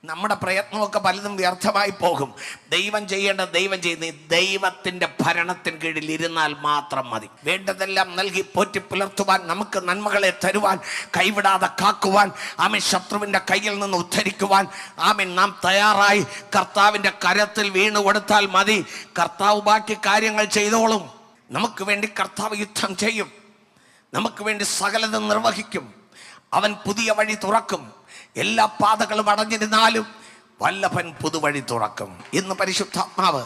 നമ്മുടെ പ്രയത്നമൊക്കെ പലതും വ്യർത്ഥമായി പോകും. ദൈവം ചെയ്യേണ്ടത് ദൈവം ചെയ്യുന്ന ദൈവത്തിൻ്റെ ഭരണത്തിന് കീഴിൽ ഇരുന്നാൽ മാത്രം മതി. വേണ്ടതെല്ലാം നൽകി പോറ്റി പുലർത്തുവാൻ, നമുക്ക് നന്മകളെ തരുവാൻ, കൈവിടാതെ കാക്കുവാൻ, ആമേൻ ശത്രുവിൻ്റെ കയ്യിൽ നിന്ന് ഉദ്ധരിക്കുവാൻ ആമേൻ നാം തയ്യാറായി കർത്താവിൻ്റെ കരത്തിൽ വീണു കൊടുത്താൽ മതി. കർത്താവ് ബാക്കി കാര്യങ്ങൾ ചെയ്തോളും. നമുക്ക് വേണ്ടി കർത്താവ് യുദ്ധം ചെയ്യും. നമുക്ക് വേണ്ടി സകലതും നിർവഹിക്കും. അവൻ പുതിയ വഴി തുറക്കും. എല്ലാ പാതകളും അടഞ്ഞിരുന്നാലും വല്ലഭൻ പുതുവഴി തുറക്കും. ഇന്ന് പരിശുദ്ധാത്മാവ്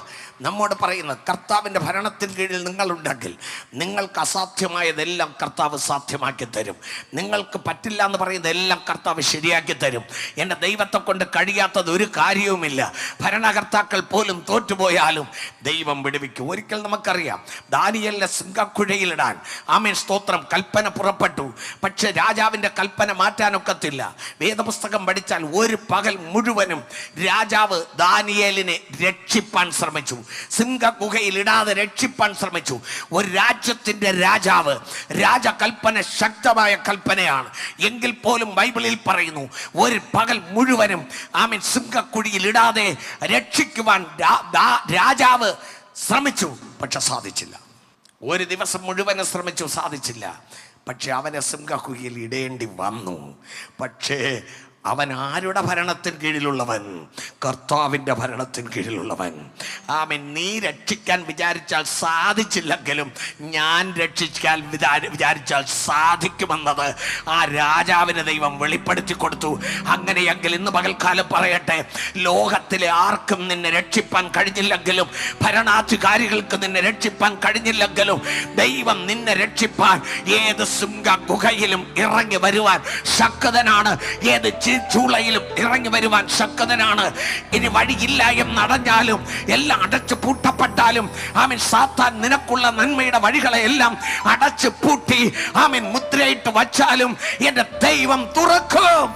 നമ്മോട് പറയുന്നത്, കർത്താവിൻ്റെ ഭരണത്തിന് കീഴിൽ നിങ്ങളുണ്ടെങ്കിൽ നിങ്ങൾക്ക് അസാധ്യമായതെല്ലാം കർത്താവ് സാധ്യമാക്കി തരും. നിങ്ങൾക്ക് പറ്റില്ല എന്ന് പറയുന്നതെല്ലാം കർത്താവ് ശരിയാക്കി തരും. എൻ്റെ ദൈവത്തെ കൊണ്ട് കഴിയാത്തത് ഒരു കാര്യവുമില്ല. ഭരണകർത്താക്കൾ പോലും തോറ്റുപോയാലും ദൈവം വിടുവിക്കും. ഒരിക്കൽ നമുക്കറിയാം, ദാനിയേലിനെ സിംഹക്കുഴയിലിടാൻ ആമേൻ സ്തോത്രം കൽപ്പന പുറപ്പെട്ടു. പക്ഷെ രാജാവിൻ്റെ കൽപ്പന മാറ്റാനൊക്കത്തില്ല. വേദപുസ്തകം പഠിച്ചാൽ ഒരു പകൽ മുഴുവനും രാജാവ് ദാനിയേലിനെ രക്ഷിപ്പാൻ ശ്രമിച്ചു. സിംഹഗുഹയിൽ ഇടാതെ രക്ഷിപ്പാൻ ശ്രമിച്ചു. ഒരു രാജ്യത്തിൻ്റെ രാജാവ്, രാജകൽപ്പന ശക്തമായ കൽപ്പനയാണ്. എങ്കിൽ പോലും ബൈബിളിൽ പറയുന്നു, ഒരു പകൽ മുഴുവനും ആമേൻ സിംഹക്കുഴിയിൽ ഇടാതെ രക്ഷിക്കുവാൻ രാജാവ് ശ്രമിച്ചു. പക്ഷെ സാധിച്ചില്ല. ഒരു ദിവസം മുഴുവനും ശ്രമിച്ചു, സാധിച്ചില്ല. പക്ഷെ അവനെ സിംഹക്കുഴിയിൽ ഇടേണ്ടി വന്നു. പക്ഷേ അവൻ ആരുടെ ഭരണത്തിന് കീഴിലുള്ളവൻ? കർത്താവിൻ്റെ ഭരണത്തിന് കീഴിലുള്ളവൻ. ആമേൻ. നീ രക്ഷിക്കാൻ വിചാരിച്ചാൽ സാധിച്ചില്ലെങ്കിലും ഞാൻ രക്ഷിക്കാൻ വിചാരിച്ചാൽ സാധിക്കുമെന്നത് ആ രാജാവിന് ദൈവം വെളിപ്പെടുത്തി കൊടുത്തു. അങ്ങനെയെങ്കിൽ ഇന്ന് പകൽക്കാലം പറയട്ടെ, ലോകത്തിലെ ആർക്കും നിന്നെ രക്ഷിപ്പാൻ കഴിഞ്ഞില്ലെങ്കിലും, ഭരണാധികാരികൾക്ക് നിന്നെ രക്ഷിപ്പാൻ കഴിഞ്ഞില്ലെങ്കിലും, ദൈവം നിന്നെ രക്ഷിപ്പാൻ ഏത് സിംഹഗുഹയിലും ഇറങ്ങി വരുവാൻ ശക്തനാണ്. ഏത് ചൂളയിലും ഇറങ്ങി വരുവാൻ ശക്തനാണ്. ഇനി വഴിയില്ല എന്നടഞ്ഞാലും, എല്ലാം അടച്ചു പൂട്ടപ്പെട്ടാലും, ആമേൻ സാത്താൻ നിനക്കുള്ള നന്മയുടെ വഴികളെ എല്ലാം അടച്ചു പൂട്ടി ആമേൻ മുദ്രയിട്ട് വച്ചാലും എൻ്റെ ദൈവം തുറക്കും.